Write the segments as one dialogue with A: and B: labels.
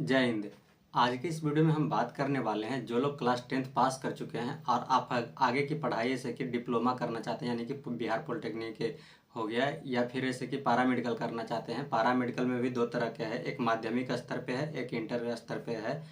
A: जय हिंद। आज की इस वीडियो में हम बात करने वाले हैं जो लोग क्लास 10th पास कर चुके हैं और आप आगे की पढ़ाई ऐसे कि डिप्लोमा करना चाहते हैं, यानी कि बिहार पॉलिटेक्निक के हो गया, या फिर ऐसे कि पैरामेडिकल करना चाहते हैं। पैरामेडिकल में भी दो तरह के है, एक माध्यमिक स्तर पे है, एक इंटर स्तर पे है।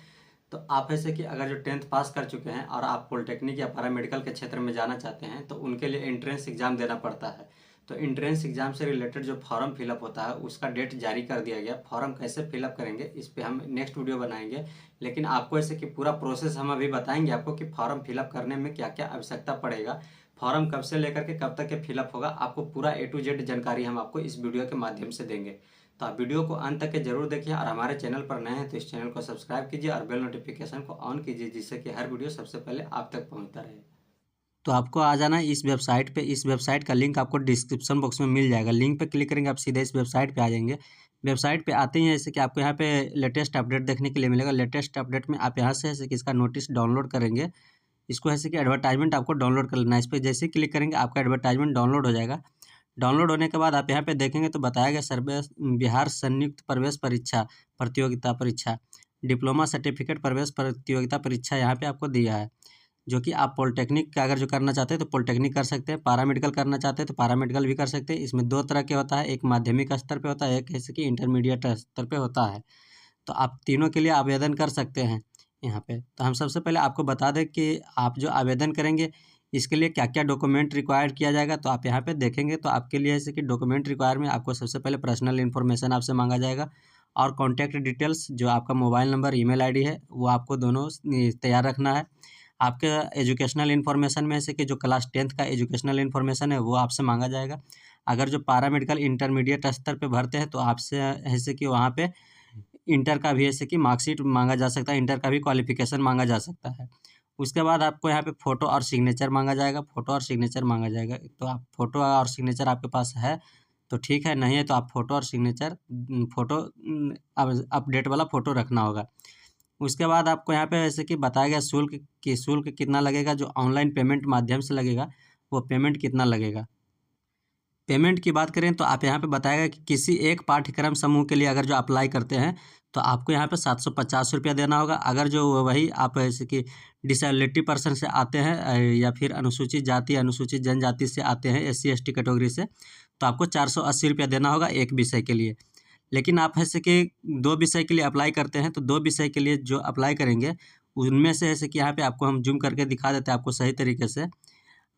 A: तो आप ऐसे कि अगर जो 10th पास कर चुके हैं और आप पॉलिटेक्निक या पैरामेडिकल के क्षेत्र में जाना चाहते हैं तो उनके लिए एंट्रेंस एग्ज़ाम देना पड़ता है। तो एंट्रेंस एग्ज़ाम से रिलेटेड जो फॉर्म फिलअप होता है उसका डेट जारी कर दिया गया। फॉर्म कैसे फिलअप करेंगे इस पे हम नेक्स्ट वीडियो बनाएंगे, लेकिन आपको ऐसे कि पूरा प्रोसेस हम अभी बताएंगे आपको कि फॉर्म फिलअप करने में क्या क्या आवश्यकता पड़ेगा, फॉर्म कब से लेकर के कब तक के फिलअप होगा, आपको पूरा A to Z जानकारी हम आपको इस वीडियो के माध्यम से देंगे। तो आप वीडियो को अंत तक के जरूर देखिए और हमारे चैनल पर नए हैं तो इस चैनल को सब्सक्राइब कीजिए और बेल नोटिफिकेशन को ऑन कीजिए, जिससे कि हर वीडियो सबसे पहले आप तक पहुंचता रहे। तो आपको आ जाना इस वेबसाइट पे। इस वेबसाइट का लिंक आपको डिस्क्रिप्शन बॉक्स में मिल जाएगा। लिंक पे क्लिक करेंगे आप सीधे इस वेबसाइट पे आ जाएंगे। वेबसाइट पे आते ही जैसे कि आपको यहाँ पे लेटेस्ट अपडेट देखने के लिए मिलेगा। लेटेस्ट अपडेट में आप यहाँ से जैसे कि इसका नोटिस डाउनलोड करेंगे। इसको ऐसे कि एडवर्टाइजमेंट आपको डाउनलोड कर लेना है। इस पर जैसे ही क्लिक करेंगे आपका एडवर्टाइजमेंट डाउनलोड हो जाएगा। डाउनलोड होने के बाद आप यहाँ पे देखेंगे तो बताया गया सर्वे बिहार संयुक्त प्रवेश परीक्षा प्रतियोगिता परीक्षा डिप्लोमा सर्टिफिकेट प्रवेश प्रतियोगिता परीक्षा यहाँ पे आपको दिया है, जो कि आप पॉलिटेक्निक का अगर जो करना चाहते हैं तो पॉलिटेक्निक कर सकते हैं, पैरामेडिकल करना चाहते हैं तो पैरामेडिकल भी कर सकते हैं। इसमें दो तरह के होता है, एक माध्यमिक स्तर पे होता है, एक जैसे कि इंटरमीडिएट स्तर पे होता है। तो आप तीनों के लिए आवेदन कर सकते हैं यहाँ पे। तो हम सबसे पहले आपको बता दें कि आप जो आवेदन करेंगे इसके लिए क्या क्या डॉक्यूमेंट रिक्वायर किया जाएगा। तो आप यहाँ पे देखेंगे तो आपके लिए जैसे कि डॉक्यूमेंट रिक्वायर में आपको सबसे पहले पर्सनल इन्फॉर्मेशन आपसे मांगा जाएगा और कॉन्टैक्ट डिटेल्स, जो आपका मोबाइल नंबर ईमेल आईडी है वो आपको दोनों तैयार रखना है। आपके एजुकेशनल इन्फॉर्मेशन में से कि जो क्लास 10th का एजुकेशनल इन्फॉर्मेशन है वो आपसे मांगा जाएगा। अगर जो पैरामेडिकल इंटरमीडिएट स्तर पे भरते हैं तो आपसे ऐसे कि वहाँ पे इंटर का भी ऐसे कि मार्कशीट मांगा जा सकता है, इंटर का भी क्वालिफिकेशन मांगा जा सकता है। उसके बाद आपको यहाँ पे फ़ोटो और सिग्नेचर मांगा जाएगा, फ़ोटो और सिग्नेचर मांगा जाएगा। तो आप फ़ोटो और सिग्नेचर आपके पास है तो ठीक है, नहीं है तो आप फ़ोटो और सिग्नेचर फ़ोटो अब अपडेट वाला फ़ोटो रखना होगा। उसके बाद आपको यहाँ पे ऐसे कि बताया गया शुल्क कितना लगेगा, जो ऑनलाइन पेमेंट माध्यम से लगेगा वो पेमेंट कितना लगेगा। पेमेंट की बात करें तो आप यहाँ पे बताएगा कि किसी एक पाठ्यक्रम समूह के लिए अगर जो अप्लाई करते हैं तो आपको यहाँ पे 750 रुपया देना होगा। अगर जो वही आप जैसे कि डिसेबिलिटी पर्सन से आते हैं या फिर अनुसूचित जाति अनुसूचित जनजाति से आते हैं SC ST कैटेगरी से, तो आपको 480 रुपया देना होगा एक विषय के लिए। लेकिन आप ऐसे कि 2 विषय के लिए अप्लाई करते हैं तो 2 विषय के लिए जो अप्लाई करेंगे उनमें से ऐसे कि यहाँ पे आपको हम जूम करके दिखा देते हैं आपको सही तरीके से।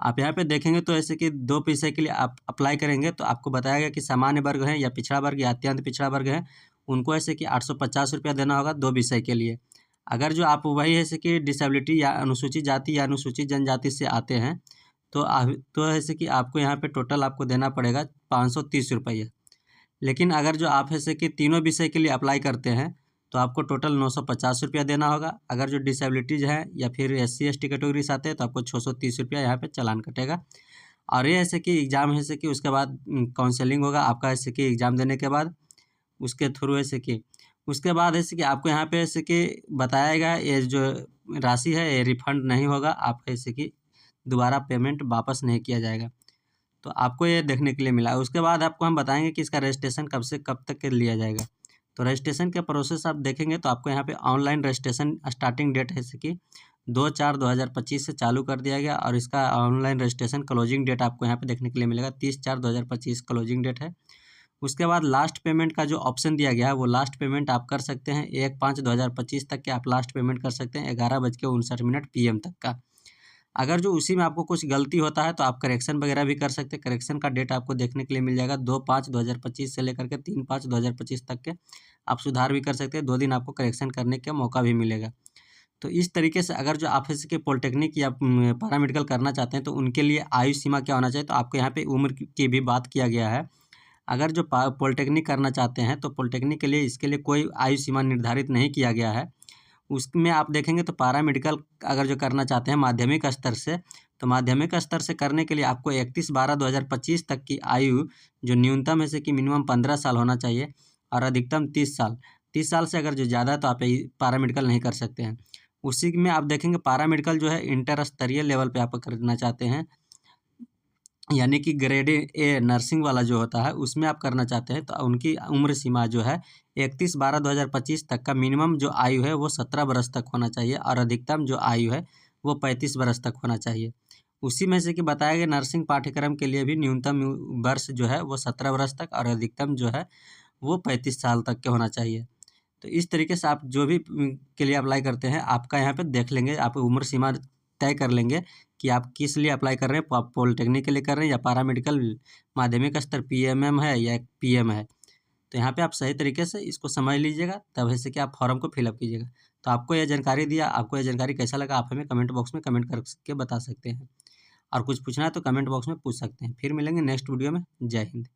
A: आप यहाँ पे देखेंगे तो ऐसे कि 2 विषय के लिए आप अप्लाई करेंगे तो आपको बताया गया कि सामान्य वर्ग है या पिछड़ा वर्ग या अत्यंत पिछड़ा वर्ग है, उनको ऐसे कि 850 रुपया देना होगा 2 विषय के लिए। अगर जो आप वही ऐसे कि डिसेबिलिटी या अनुसूचित जाति या अनुसूचित जनजाति से आते हैं तो ऐसे कि आपको यहाँ पे टोटल आपको देना पड़ेगा 530 रुपये। लेकिन अगर जो आप ऐसे कि तीनों विषय के लिए अप्लाई करते हैं तो आपको टोटल 950 रुपया देना होगा। अगर जो डिसेबिलिटीज़ है या फिर SC ST कैटेगरी से आते हैं तो आपको 630 रुपया यहाँ पे चालान कटेगा। और ये ऐसे कि एग्ज़ाम है ऐसे कि उसके बाद काउंसलिंग होगा आपका ऐसे कि एग्ज़ाम देने के बाद उसके थ्रू ऐसे कि उसके बाद ऐसे कि आपको यहाँ पे ऐसे कि बताएगा ये जो राशि है ये रिफंड नहीं होगा, आप ऐसे कि दोबारा पेमेंट वापस नहीं किया जाएगा। तो आपको ये देखने के लिए मिला। उसके बाद आपको हम बताएंगे कि इसका रजिस्ट्रेशन कब से कब तक के लिया जाएगा। तो रजिस्ट्रेशन का प्रोसेस आप देखेंगे तो आपको यहाँ पे ऑनलाइन रजिस्ट्रेशन स्टार्टिंग डेट है जैसे कि 2/4/2025 से चालू कर दिया गया और इसका ऑनलाइन रजिस्ट्रेशन क्लोजिंग डेट आपको यहाँ पे देखने के लिए मिलेगा 30/4/2025 क्लोजिंग डेट है। उसके बाद लास्ट पेमेंट का जो ऑप्शन दिया गया है वो लास्ट पेमेंट आप कर सकते हैं 1/5/2025 तक के आप लास्ट पेमेंट कर सकते हैं 11:59 PM तक का। अगर जो उसी में आपको कुछ गलती होता है तो आप करेक्शन वगैरह भी कर सकते हैं। करेक्शन का डेट आपको देखने के लिए मिल जाएगा 2/5/2025 से लेकर के 3/5/2025 तक के आप सुधार भी कर सकते हैं। 2 दिन आपको करेक्शन करने का मौका भी मिलेगा। तो इस तरीके से अगर जो आप जैसे कि पॉलिटेक्निक या पैरामेडिकल करना चाहते हैं तो उनके लिए आयु सीमा क्या होना चाहिए, तो आपको यहाँ पे उम्र की भी बात किया गया है। अगर जो पॉलिटेक्निक करना चाहते हैं तो पॉलिटेक्निक के लिए इसके लिए कोई आयु सीमा निर्धारित नहीं किया गया है। उसमें आप देखेंगे तो पैरामेडिकल अगर जो करना चाहते हैं माध्यमिक स्तर से, तो माध्यमिक स्तर से करने के लिए आपको 31/12/2025 तक की आयु जो न्यूनतम है से कि मिनिमम 15 साल होना चाहिए और अधिकतम 30 साल। 30 साल से अगर जो ज़्यादा है तो आप पैरामेडिकल नहीं कर सकते हैं। उसी में आप देखेंगे पैरामेडिकल जो है इंटर स्तरीय लेवल पे आप करना चाहते हैं यानी कि ग्रेड ए नर्सिंग वाला जो होता है उसमें आप करना चाहते हैं तो उनकी उम्र सीमा जो है 31/12/2025 तक का मिनिमम जो आयु है वो 17 वर्ष तक होना चाहिए और अधिकतम जो आयु है वो 35 वर्ष तक होना चाहिए। उसी में से कि बताया गया नर्सिंग पाठ्यक्रम के लिए भी न्यूनतम वर्ष जो है वो 17 वर्ष तक और अधिकतम जो है वो 35 साल तक के होना चाहिए। तो इस तरीके से आप जो भी के लिए अप्लाई करते हैं आपका यहाँ पे देख लेंगे, आप उम्र सीमा तय कर लेंगे कि आप किस लिए अप्लाई कर रहे हैं, पॉलिटेक्निक के लिए कर रहे हैं या पैरामेडिकल माध्यमिक स्तर पीएमएम है या पीएम है। तो यहाँ पे आप सही तरीके से इसको समझ लीजिएगा, तब ऐसे कि आप फॉर्म को फिलअप कीजिएगा। तो आपको यह जानकारी दिया, आपको यह जानकारी कैसा लगा आप हमें कमेंट बॉक्स में कमेंट करके बता सकते हैं और कुछ पूछना है तो कमेंट बॉक्स में पूछ सकते हैं। फिर मिलेंगे नेक्स्ट वीडियो में। जय हिंद।